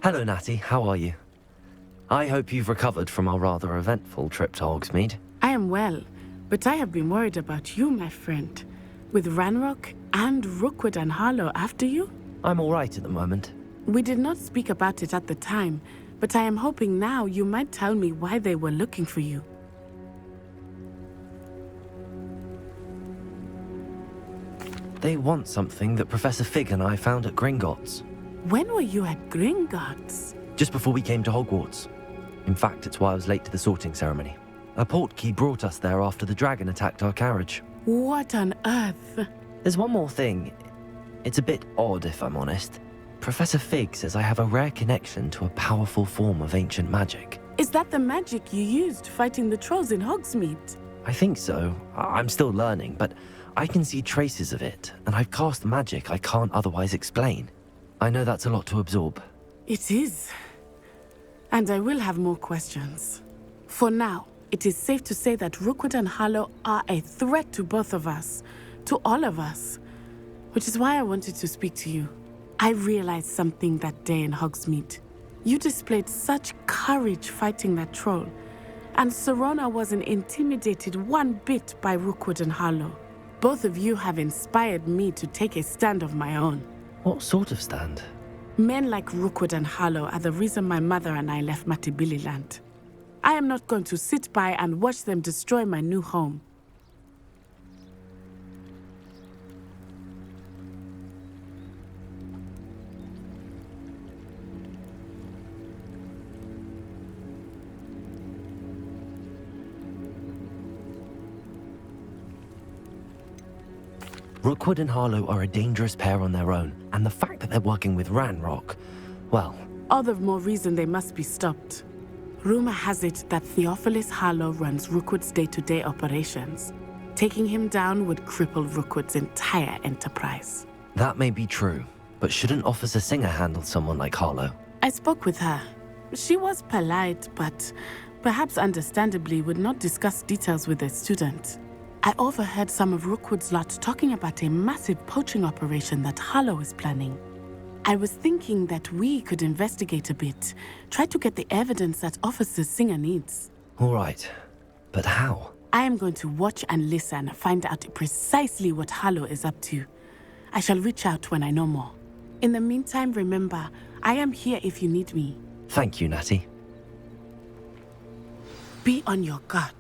Hello, Natty. How are you? I hope you've recovered from our rather eventful trip to Hogsmeade. I am well, but I have been worried about you, my friend. With Ranrock and Rookwood and Harlow after you? I'm all right at the moment. We did not speak about it at the time, but I am hoping now you might tell me why they were looking for you. They want something that Professor Fig and I found at Gringotts. When were you at Gringotts? Just before we came to Hogwarts. In fact, it's why I was late to the sorting ceremony. A portkey brought us there after the dragon attacked our carriage. What on earth? There's one more thing. It's a bit odd, if I'm honest. Professor Fig says I have a rare connection to a powerful form of ancient magic. Is that the magic you used fighting the trolls in Hogsmeade? I think so. I'm still learning, but I can see traces of it, and I've cast magic I can't otherwise explain. I know that's a lot to absorb. It is. And I will have more questions. For now, it is safe to say that Rookwood and Harlow are a threat to both of us, to all of us, which is why I wanted to speak to you. I realized something that day in Hogsmeade. You displayed such courage fighting that troll, and Serona wasn't intimidated one bit by Rookwood and Harlow. Both of you have inspired me to take a stand of my own. What sort of stand? Men like Rookwood and Harlow are the reason my mother and I left Matabeleland. I am not going to sit by and watch them destroy my new home. Rookwood and Harlow are a dangerous pair on their own, and the fact that they're working with Ranrock, well... All the more reason they must be stopped. Rumor has it that Theophilus Harlow runs Rookwood's day-to-day operations. Taking him down would cripple Rookwood's entire enterprise. That may be true, but shouldn't Officer Singer handle someone like Harlow? I spoke with her. She was polite, but perhaps understandably would not discuss details with a student. I overheard some of Rookwood's lot talking about a massive poaching operation that Harlow is planning. I was thinking that we could investigate a bit, try to get the evidence that Officer Singer needs. All right, but how? I am going to watch and listen, find out precisely what Harlow is up to. I shall reach out when I know more. In the meantime, remember, I am here if you need me. Thank you, Natty. Be on your guard.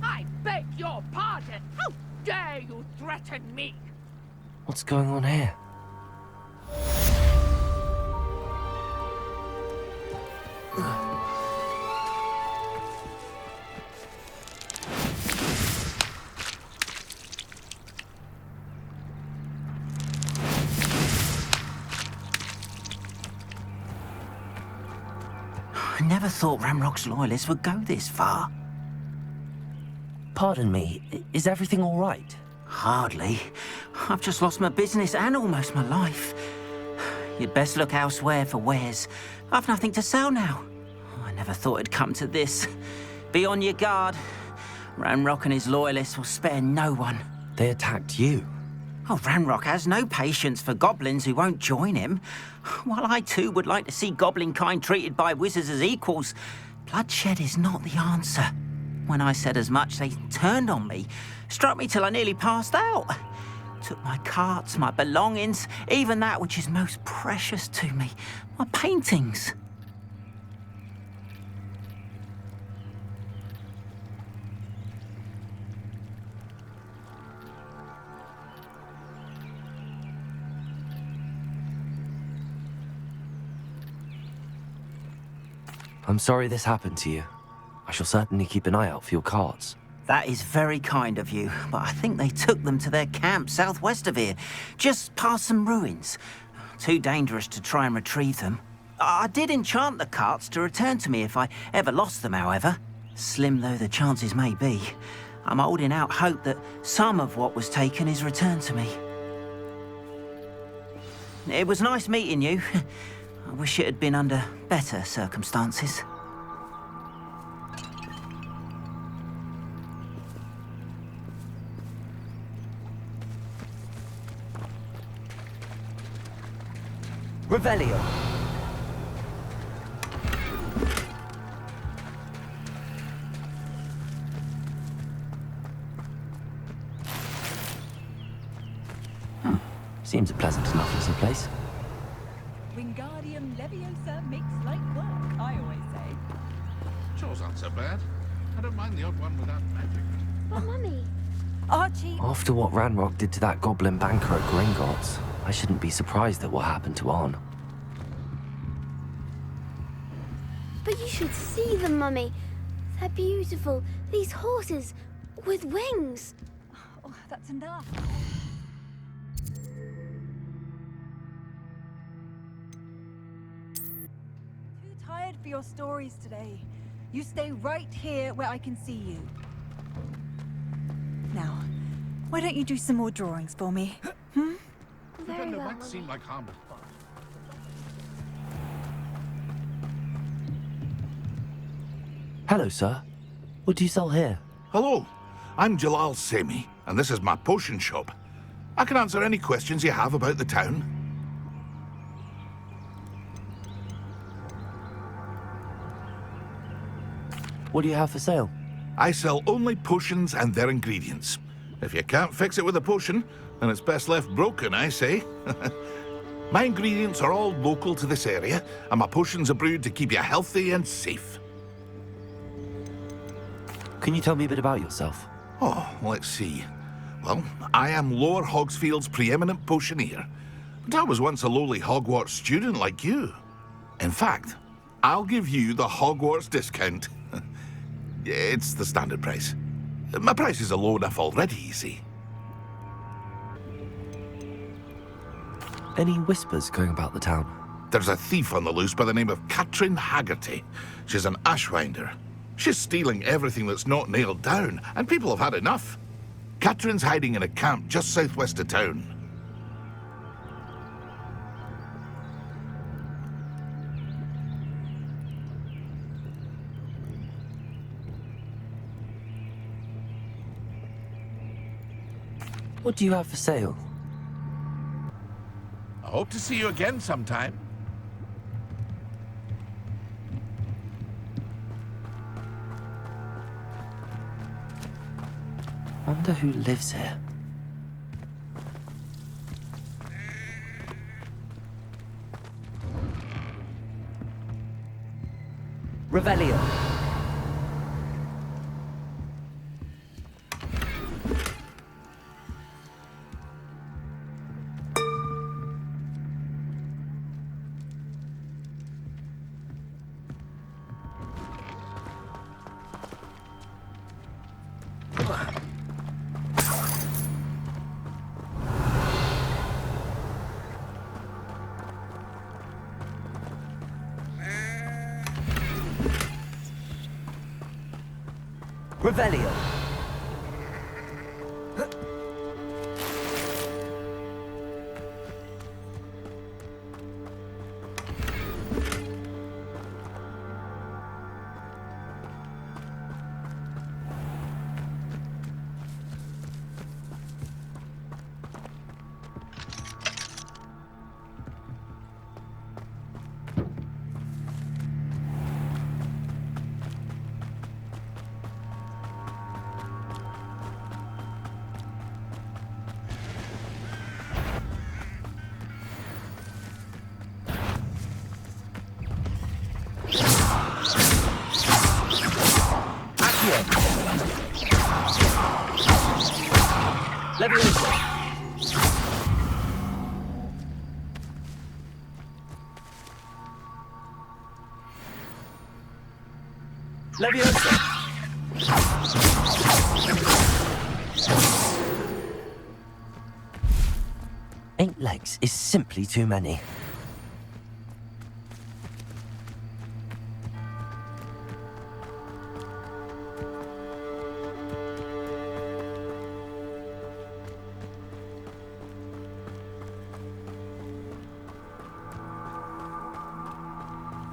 I beg your pardon! How dare you threaten me? What's going on here? I never thought Ranrock's loyalists would go this far. Pardon me, is everything all right? Hardly. I've just lost my business and almost my life. You'd best look elsewhere for wares. I've nothing to sell now. I never thought it'd come to this. Be on your guard. Ranrock and his loyalists will spare no one. They attacked you. Oh, Ranrock has no patience for goblins who won't join him. While I too would like to see goblin kind treated by wizards as equals, bloodshed is not the answer. When I said as much, they turned on me, struck me till I nearly passed out. Took my carts, my belongings, even that which is most precious to me, my paintings. I'm sorry this happened to you. I shall certainly keep an eye out for your carts. That is very kind of you, but I think they took them to their camp southwest of here, just past some ruins. Too dangerous to try and retrieve them. I did enchant the carts to return to me if I ever lost them, however. Slim though the chances may be, I'm holding out hope that some of what was taken is returned to me. It was nice meeting you. I wish it had been under better circumstances. Revelio. Seems a pleasant enough little place. Wingardium Leviosa makes light work, I always say. Chores aren't so bad. I don't mind the odd one without magic. But Mummy, Archie, After what Ranrock did to that goblin banker at Gringotts, I shouldn't be surprised at what happened to Arn. but you should see them, Mummy. They're beautiful. These horses with wings. oh, that's enough. Too tired for your stories today. You stay right here where I can see you. Now, why don't you do some more drawings for me? Very Pretend it well, might Mummy. seem like harmless fun. Hello, sir. What do you sell here? Hello, I'm Jalal Semi, and this is my potion shop. I can answer any questions you have about the town. What do you have for sale? I sell only potions and their ingredients. If you can't fix it with a potion, then it's best left broken, I say. My ingredients are all local to this area, and my potions are brewed to keep you healthy and safe. Can you tell me a bit about yourself? Oh, let's see. Well, I am Lower Hogsfield's preeminent potioneer, but I was once a lowly Hogwarts student like you. In fact, I'll give you the Hogwarts discount. It's the standard price. My prices are low enough already, you see. Any whispers going about the town? There's a thief on the loose by the name of Katrin Haggerty. She's an ashwinder. She's stealing everything that's not nailed down, and people have had enough. Katrin's hiding in a camp just southwest of town. What do you have for sale? I hope to see you again sometime. Wonder who lives here. Revelio. Revelio. Leviosa. Leviosa. Eight legs is simply too many.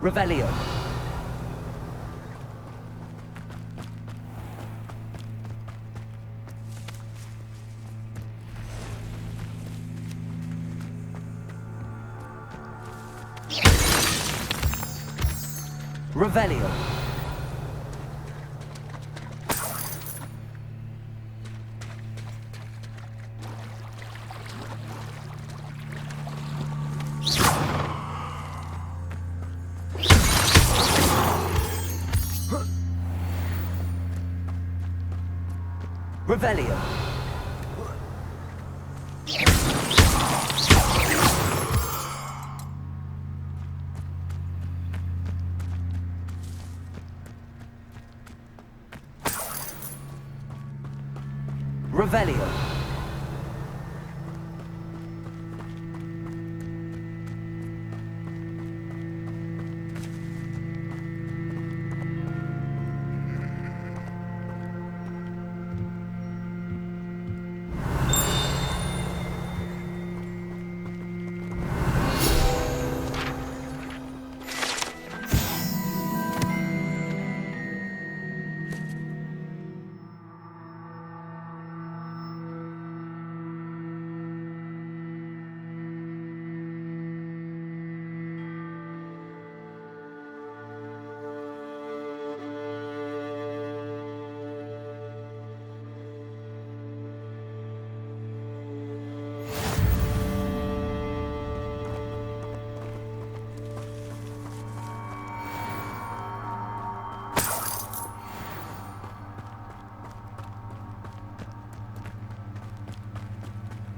Revelio. Revelio. Revelio. Revelio.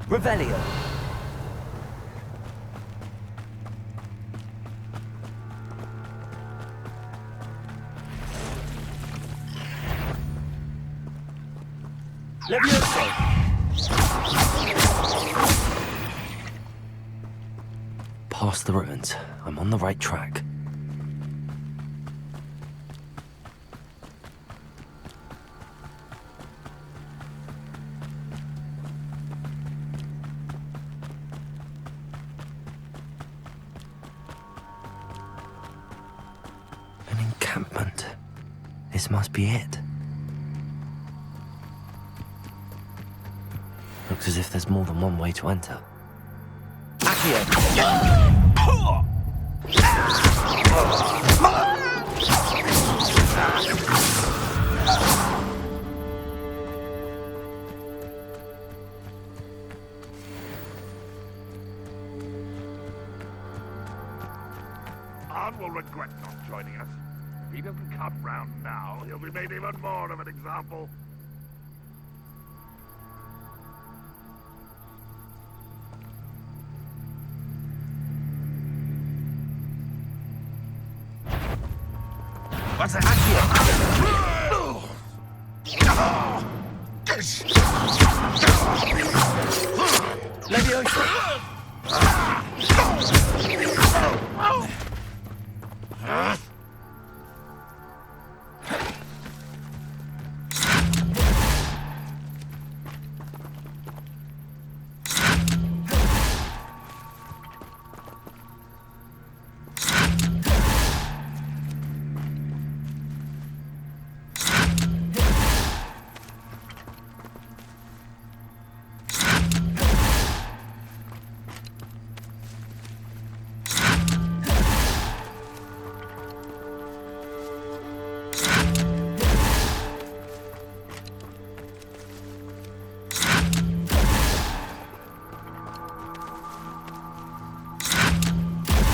Revelio. Levioso. Past the ruins. I'm on the right track. An encampment. This must be it. Looks as if there's more than one way to enter. Accio! Arn will regret not joining us. If he doesn't come round now, he'll be made even more of an example. What's the Accio? Levioso!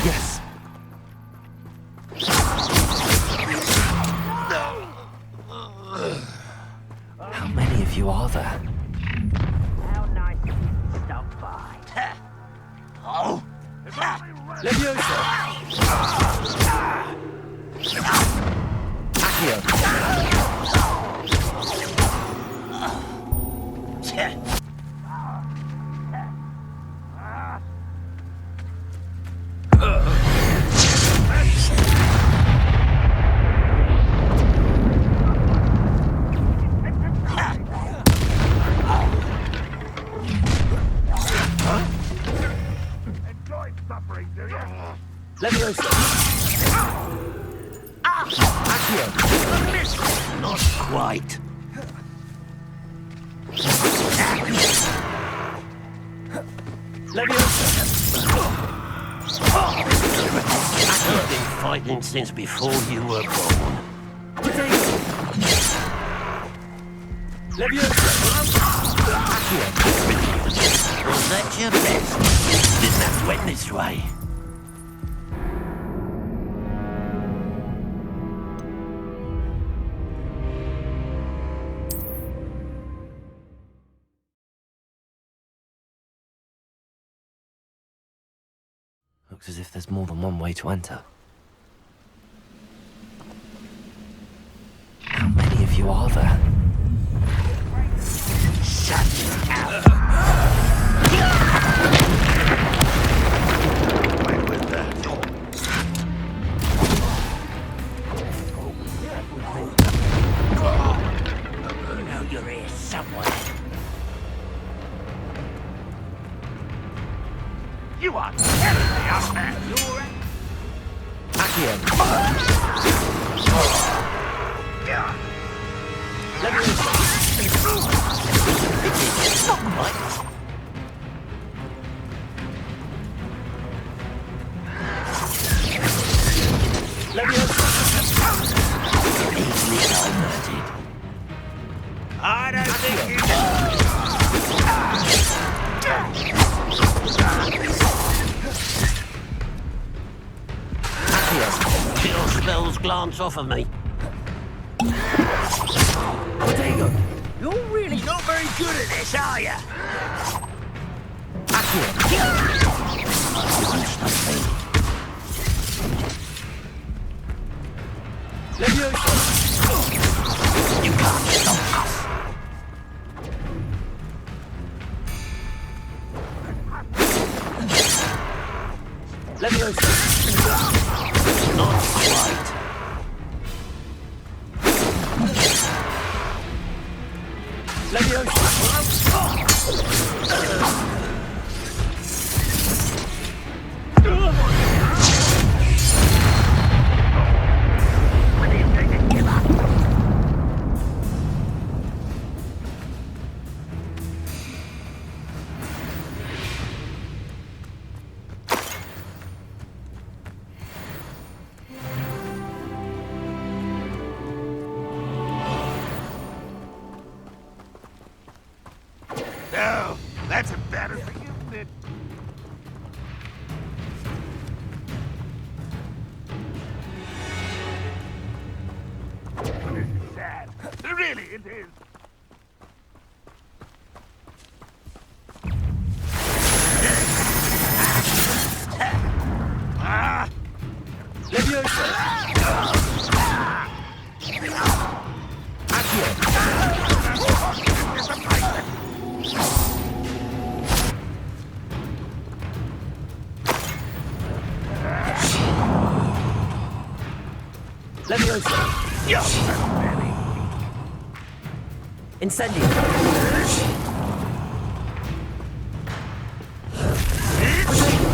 Yes. How many of you are there? How nice of you to stop by. Oh! Levioso! Accio! Enjoy suffering, do you? Levioso! Accio! Not quite. Levioso! Accio! fighting since before you were born. Was that your best? Didn't have to end this way. Looks as if there's more than one way to enter. How many of you are there? Shut up! Wait with that. You know you're here somewhere. You are terribly up there. I don't think you Your spells glance off of me. You're really not very good at this, are you? You can't stop us. Not quite. No, that's embarrassing, isn't it? This is sad. Really, it is. Ah! Incendio.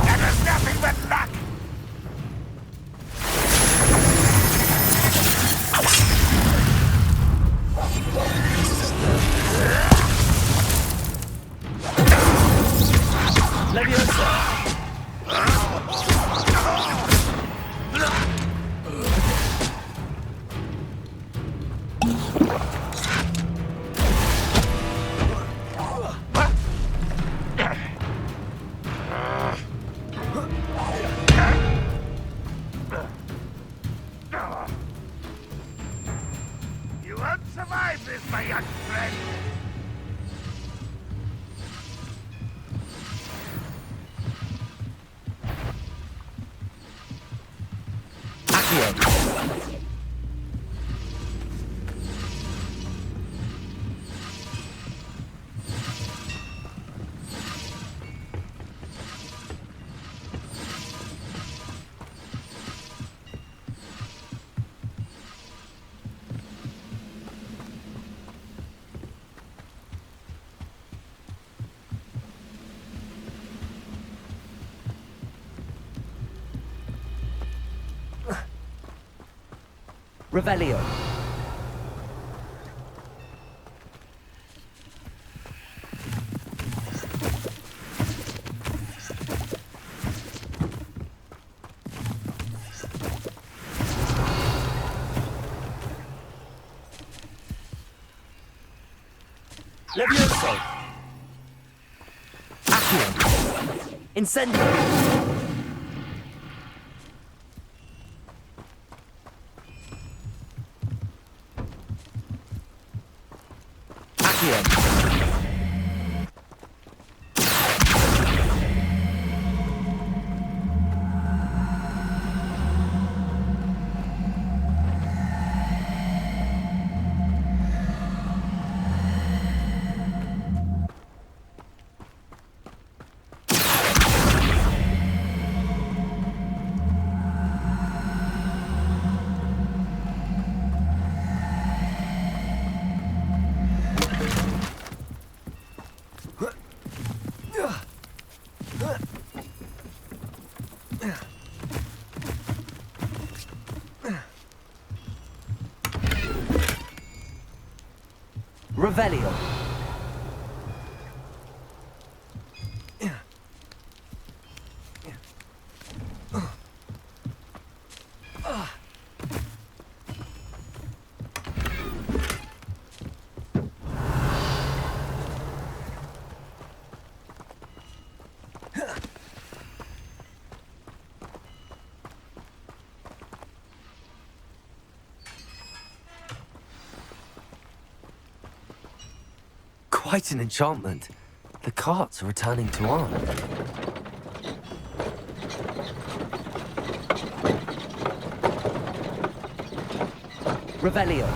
That was nothing but luck! You won't survive this, my young friend. Revelio. Levioso! Accio! Incendio! Accio! Revelio. Quite an enchantment. The carts are returning to Arn. Revelio.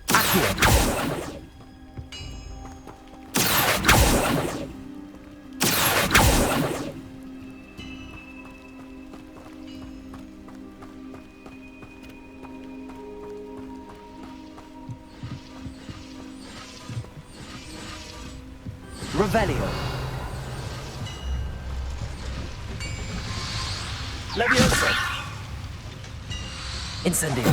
Accio. Revelio. Levioso. Incendio.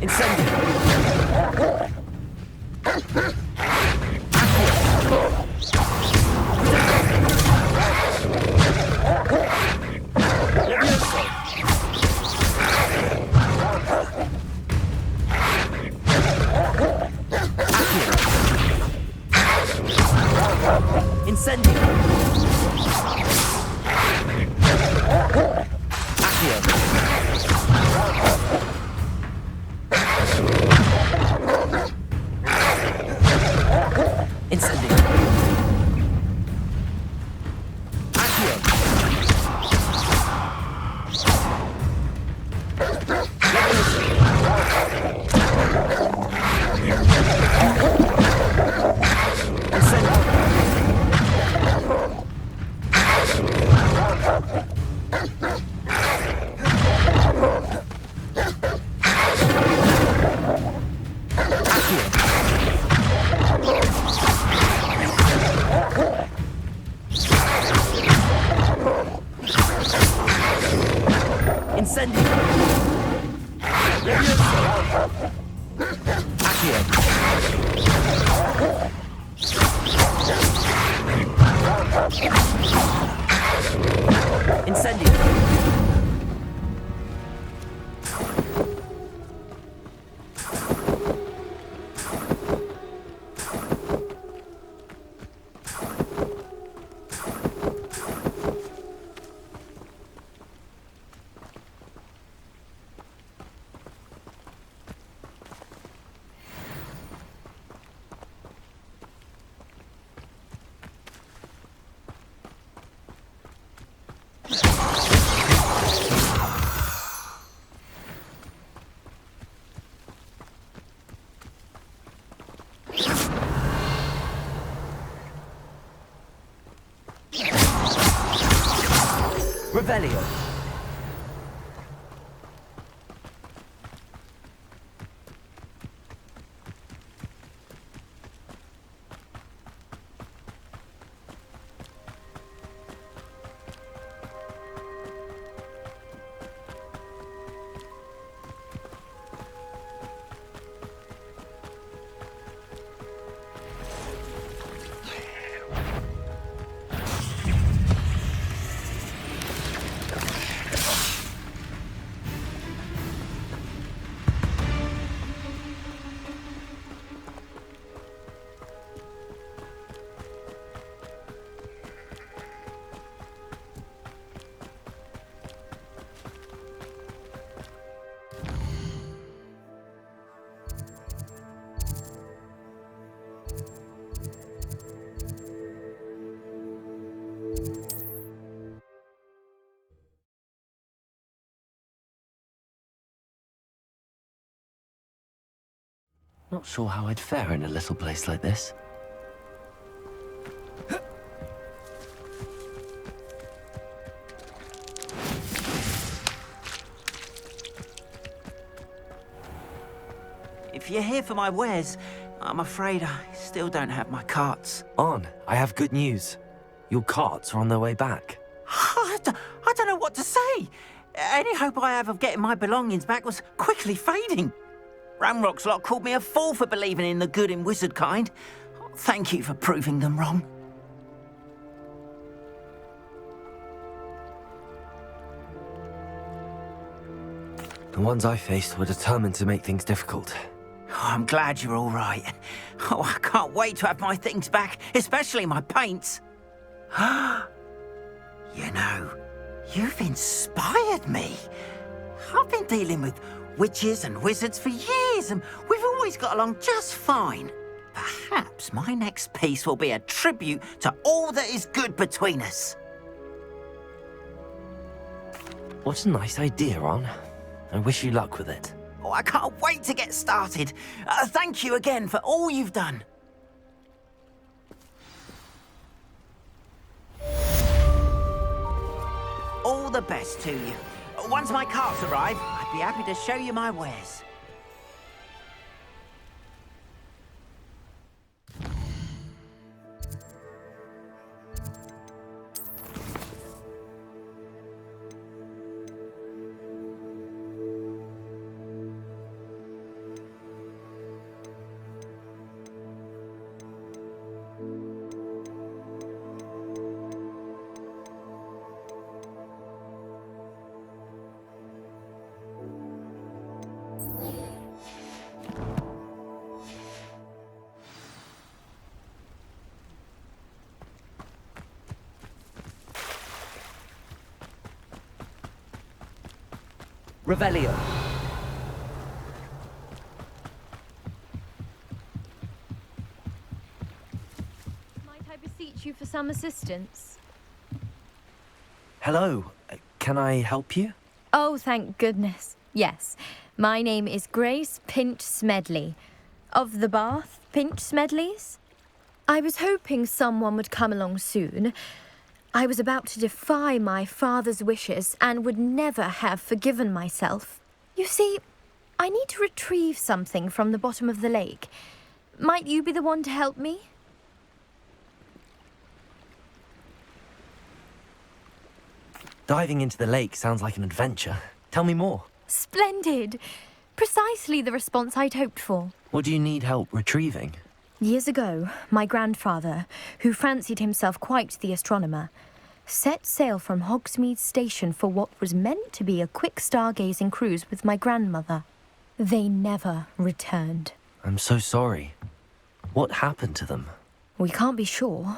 Incendio! Incendio! Revelio. Not sure how I'd fare in a little place like this. If you're here for my wares, I'm afraid I still don't have my carts. On, I have good news. Your carts are on their way back. I don't know what to say. Any hope I have of getting my belongings back was quickly fading. Ramrock's lot called me a fool for believing in the good in wizard kind. Thank you for proving them wrong. The ones I faced were determined to make things difficult. Oh, I'm glad you're all right. Oh, I can't wait to have my things back, especially my paints. You know, you've inspired me. I've been dealing with witches and wizards for years, and we've always got along just fine. Perhaps my next piece will be a tribute to all that is good between us. What a nice idea, Ron. I wish you luck with it. Oh, I can't wait to get started. Thank you again for all you've done. All the best to you. Once my carts arrive, I'd be happy to show you my wares. Revelio. Might I beseech you for some assistance? Hello. Can I help you? Oh, thank goodness. Yes. My name is Grace Pinch Smedley. Of the Bath Pinch Smedleys? I was hoping someone would come along soon. I was about to defy my father's wishes and would never have forgiven myself. You see, I need to retrieve something from the bottom of the lake. Might you be the one to help me? Diving into the lake sounds like an adventure. Tell me more. Splendid! precisely the response I'd hoped for. What do you need help retrieving? Years ago, my grandfather, who fancied himself quite the astronomer, set sail from Hogsmeade Station for what was meant to be a quick stargazing cruise with my grandmother. They never returned. I'm so sorry. What happened to them? We can't be sure.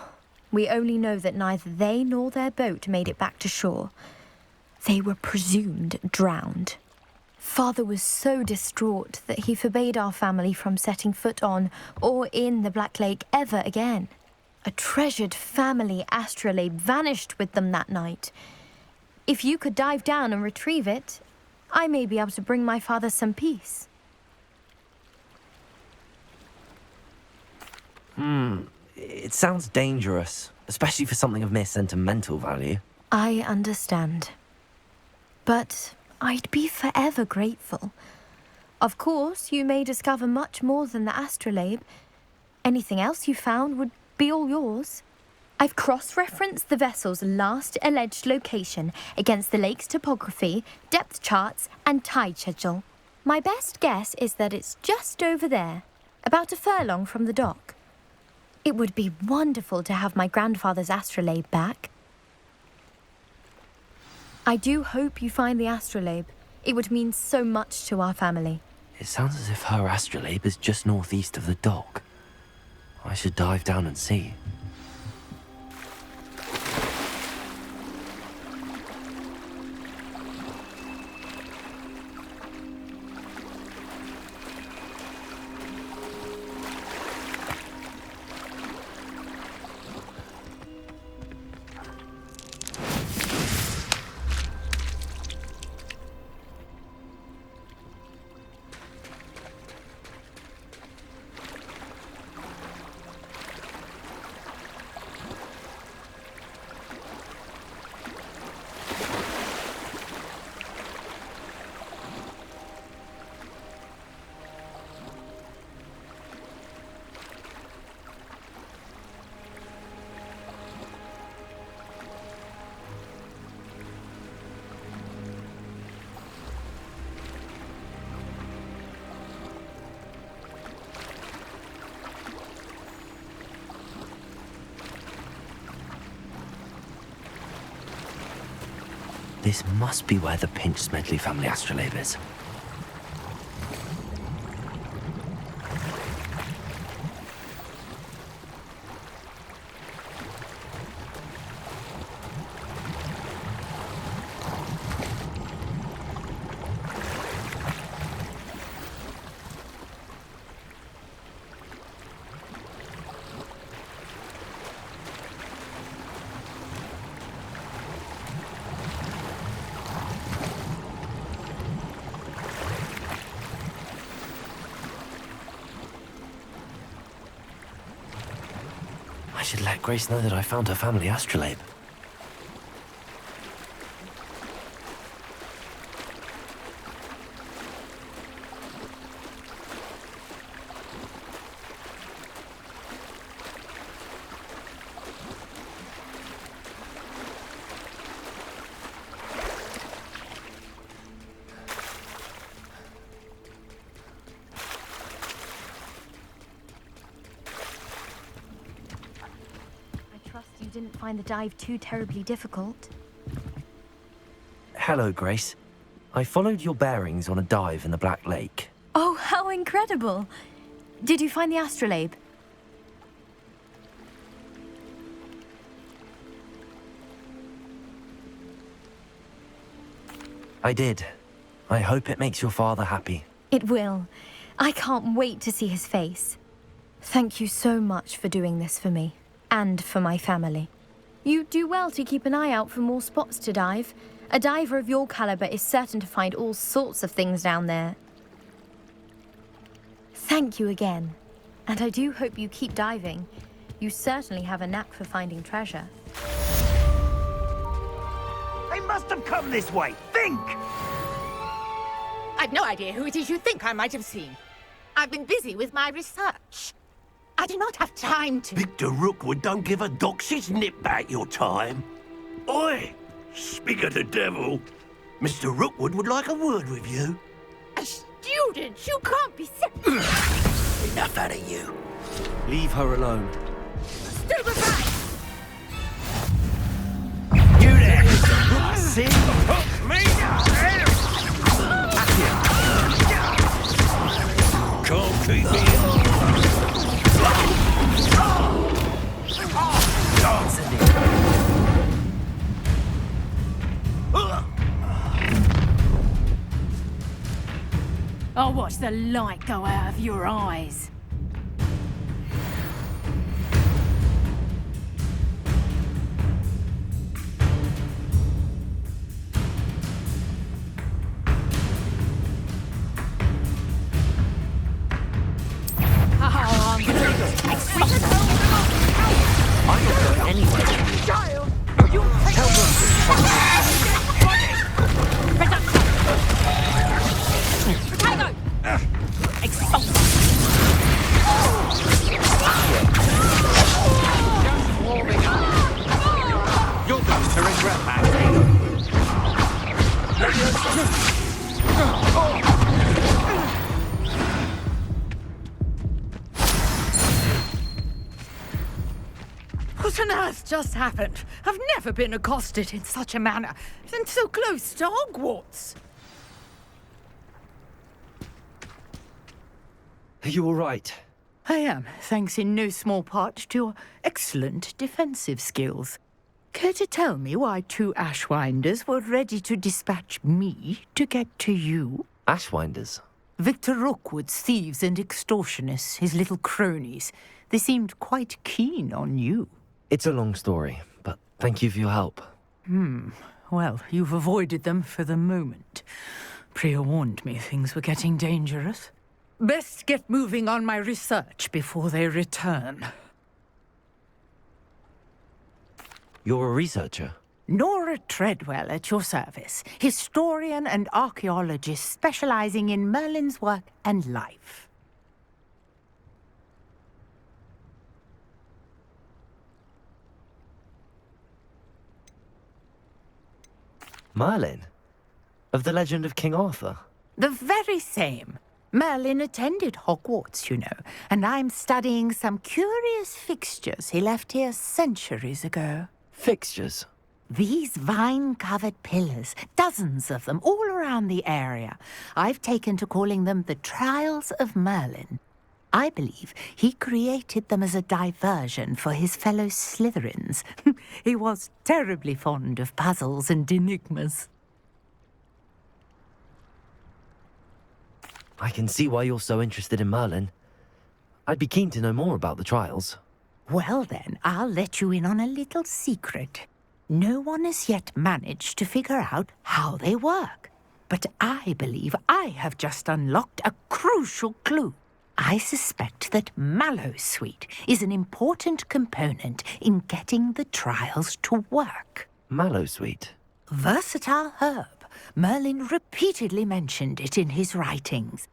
We only know that neither they nor their boat made it back to shore. They were presumed drowned. Father was so distraught that he forbade our family from setting foot on or in the Black Lake ever again. A treasured family astrolabe vanished with them that night. If you could dive down and retrieve it, I may be able to bring my father some peace. It sounds dangerous, especially for something of mere sentimental value. I understand. But I'd be forever grateful. Of course, you may discover much more than the astrolabe. Anything else you found would be all yours. I've cross-referenced the vessel's last alleged location against the lake's topography, depth charts, and tide schedule. My best guess is that it's just over there, about a furlong from the dock. It would be wonderful to have my grandfather's astrolabe back. I do hope you find the astrolabe. It would mean so much to our family. It sounds as if her astrolabe is just northeast of the dock. I should dive down and see. This must be where the Pinch Smedley family astrolabe is. I should let Grace know that I found her family astrolabe. Didn't find the dive too terribly difficult. Hello, Grace. I followed your bearings on a dive in the Black Lake. Oh, how incredible! Did you find the astrolabe? I did. I hope it makes your father happy. It will. I can't wait to see his face. Thank you so much for doing this for me. And for my family. You do well to keep an eye out for more spots to dive. A diver of your caliber is certain to find all sorts of things down there. Thank you again. And I do hope you keep diving. You certainly have a knack for finding treasure. They must have come this way. Think! I've no idea who it is you think I might have seen. I've been busy with my research. I do not have time to... Victor Rookwood don't give a doxy's nip back your time. Oi! Speak of the devil. Mr. Rookwood would like a word with you. student! You can't be Enough out of you. Leave her alone. Stupid right! You there! See? Me? Can't keep me in. I'll watch the light go out of your eyes. I'm not going anywhere. Child! Tell them Potato! Expulse! You're going to regret that. What on earth just happened? I've never been accosted in such a manner, and so close to Hogwarts. Are you all right? I am, thanks in no small part to your excellent defensive skills. Care to tell me why 2 Ashwinders were ready to dispatch me to get to you? Ashwinders? Victor Rookwood's thieves and extortionists, his little cronies. They seemed quite keen on you. It's a long story, but thank you for your help. Well, you've avoided them for the moment. Priya warned me things were getting dangerous. Best get moving on my research before they return. You're a researcher? Nora Treadwell at your service, historian and archaeologist specializing in Merlin's work and life. Merlin? Of the legend of King Arthur? The very same. Merlin attended Hogwarts, you know, and I'm studying some curious fixtures he left here centuries ago. Fixtures? These vine-covered pillars, dozens of them, all around the area. I've taken to calling them the Trials of Merlin. I believe he created them as a diversion for his fellow Slytherins. He was terribly fond of puzzles and enigmas. I can see why you're so interested in Merlin. I'd be keen to know more about the trials. Well then, I'll let you in on a little secret. No one has yet managed to figure out how they work. But I believe I have just unlocked a crucial clue. I suspect that Mallowsweet is an important component in getting the trials to work. Mallowsweet? Versatile herb. Merlin repeatedly mentioned it in his writings.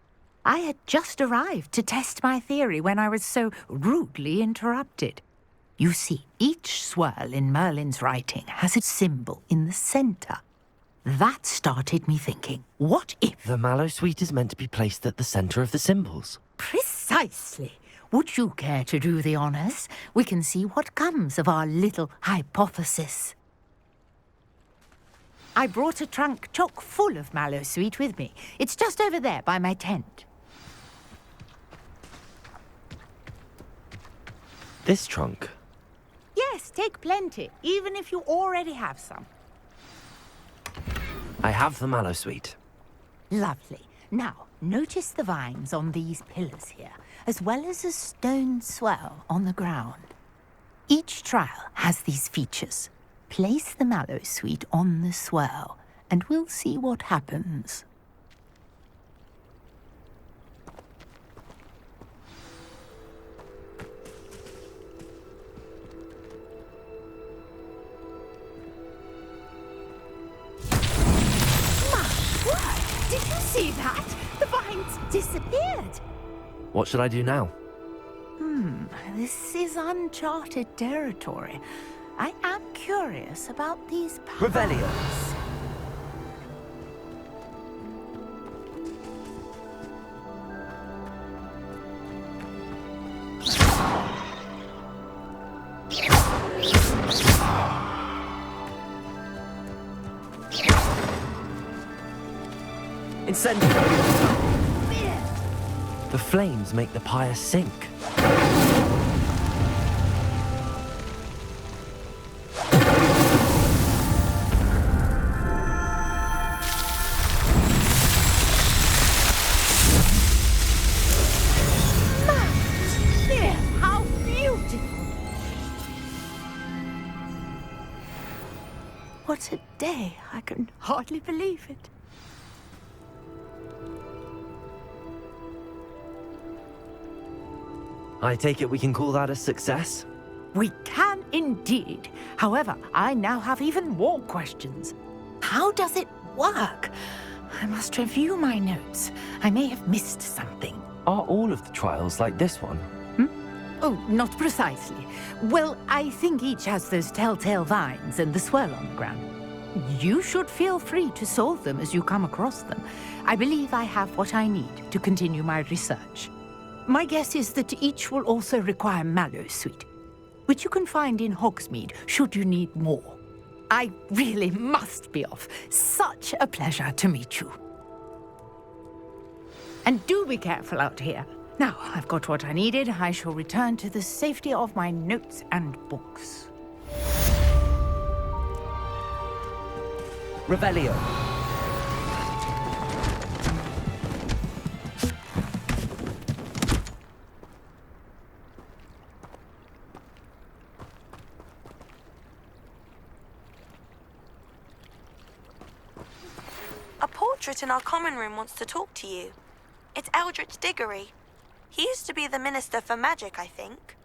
I had just arrived to test my theory when I was so rudely interrupted. You see, each swirl in Merlin's writing has a symbol in the center. That started me thinking, what if... The Mallowsweet is meant to be placed at the center of the symbols. Precisely. Would you care to do the honors? We can see what comes of our little hypothesis. I brought a trunk chock full of Mallowsweet with me. It's just over there by my tent. This trunk? Yes, take plenty, even if you already have some. I have the Mallowsweet. Lovely. Now, notice the vines on these pillars here, as well as a stone swell on the ground. Each trial has these features. Place the Mallowsweet on the swell, and we'll see what happens. Did you see that? The vines disappeared. What should I do now? This is uncharted territory. I am curious about these Revelio. Incendio! The flames make the pyre sink. How beautiful! What a day. I can hardly believe it. I take it we can call that a success? We can indeed. However, I now have even more questions. How does it work? I must review my notes. I may have missed something. Are all of the trials like this one? Oh, not precisely. Well, I think each has those telltale vines and the swirl on the ground. You should feel free to solve them as you come across them. I believe I have what I need to continue my research. My guess is that each will also require mallow sweet, which you can find in Hogsmeade should you need more. I really must be off. Such a pleasure to meet you. And do be careful out here. Now, I've got what I needed. I shall return to the safety of my notes and books. Revelio. A portrait in our common room wants to talk to you. It's Eldritch Diggory. He used to be the Minister for Magic, I think.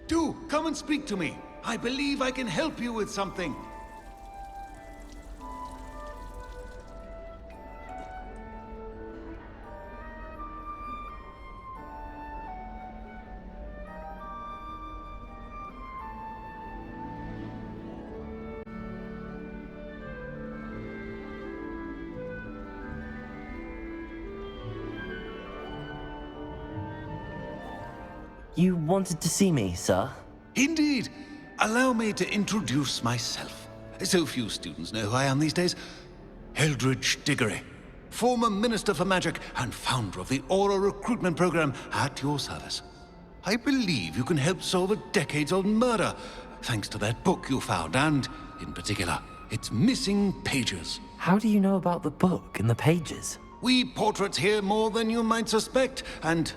Do come and speak to me. I believe I can help you with something. You wanted to see me, sir? Indeed. Allow me to introduce myself. So few students know who I am these days. Eldritch Diggory, former Minister for Magic and founder of the Aura recruitment program at your service. I believe you can help solve a decades-old murder, thanks to that book you found, and, in particular, its missing pages. How do you know about the book and the pages? We portraits hear more than you might suspect, and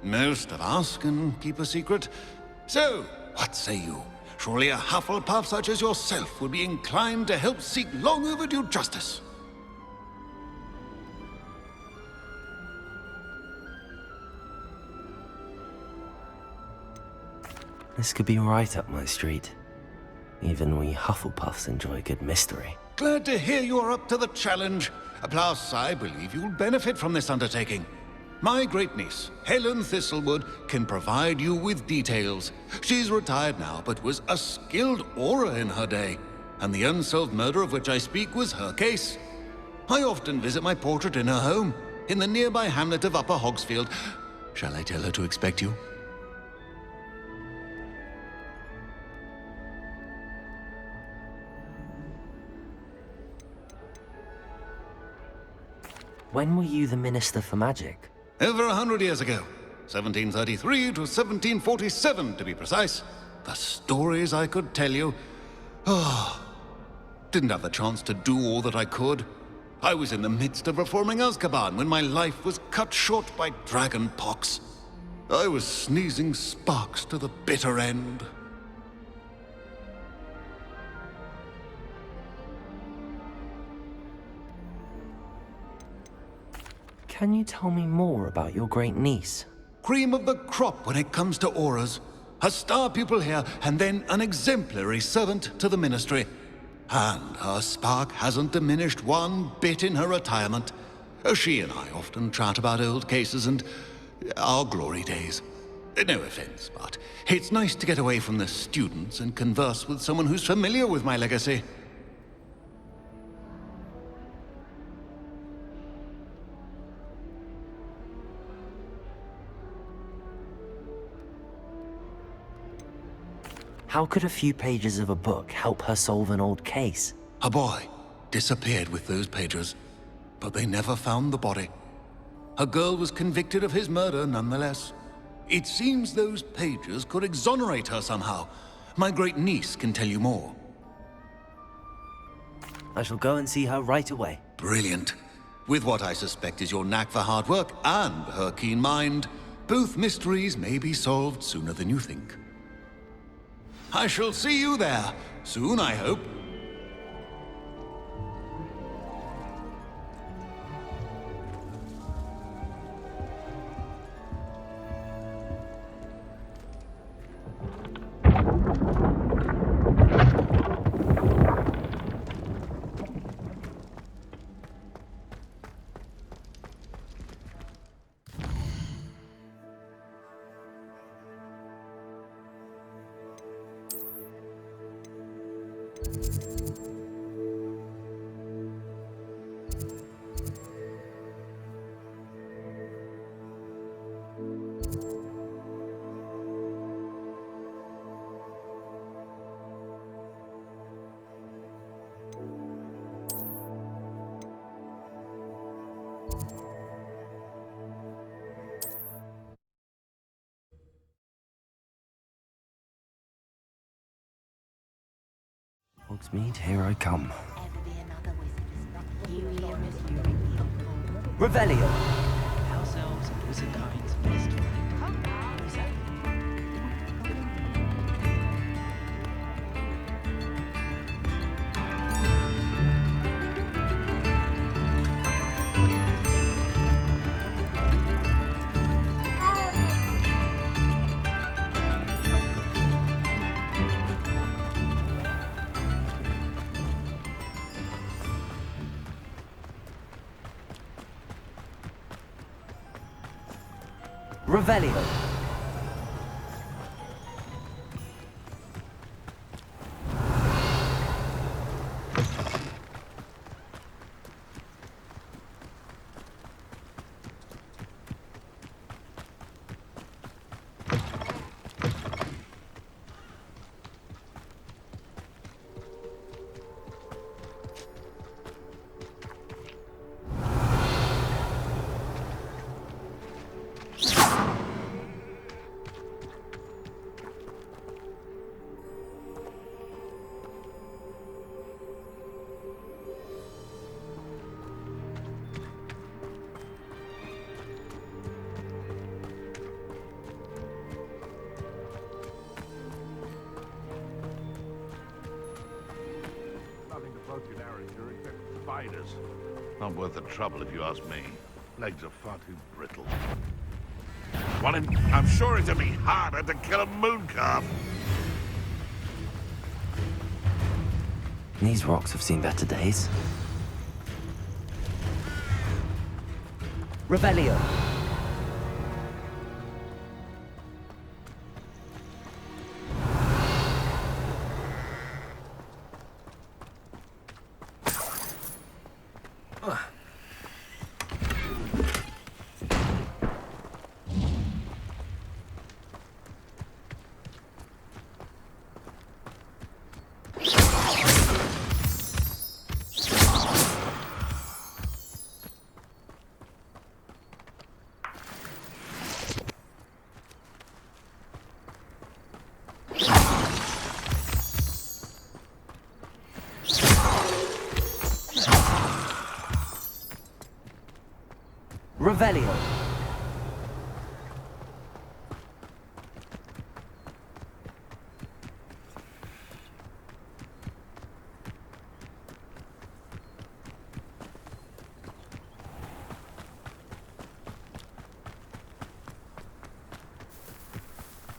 most of us can keep a secret. So, what say you? Surely a Hufflepuff such as yourself would be inclined to help seek long overdue justice. This could be right up my street. Even we Hufflepuffs enjoy good mystery. Glad to hear you're up to the challenge. Plus, I believe you'll benefit from this undertaking. My great-niece, Helen Thistlewood, can provide you with details. She's retired now, but was a skilled aura in her day. And the unsolved murder of which I speak was her case. I often visit my portrait in her home, in the nearby hamlet of Upper Hogsfield. Shall I tell her to expect you? When were you the Minister for Magic? Over 100 years ago. 1733 to 1747, to be precise. The stories I could tell you. Didn't have the chance to do all that I could. I was in the midst of reforming Azkaban when my life was cut short by dragon pox. I was sneezing sparks to the bitter end. Can you tell me more about your great niece? Cream of the crop when it comes to auras. A star pupil here, and then an exemplary servant to the ministry. And her spark hasn't diminished one bit in her retirement. She and I often chat about old cases and our glory days. No offense, but it's nice to get away from the students and converse with someone who's familiar with my legacy. How could a few pages of a book help her solve an old case? A boy disappeared with those pages, but they never found the body. A girl was convicted of his murder nonetheless. It seems those pages could exonerate her somehow. My great niece can tell you more. I shall go and see her right away. Brilliant. With what I suspect is your knack for hard work and her keen mind, both mysteries may be solved sooner than you think. I shall see you there, soon I hope. Hogsmeade, here I come. Revelio! House elves and wizard kinds best friend. Revelio! Nothing to poke an arrow to except spiders. Not worth the trouble if you ask me. Legs are far too brittle. Well, I'm sure it'd be harder to kill a moon calf. These rocks have seen better days. Revelio! Revelio!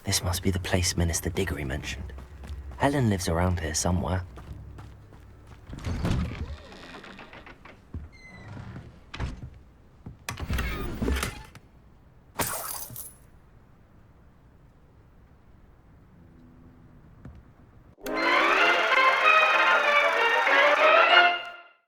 This must be the place Minister Diggory mentioned. Helen lives around here somewhere.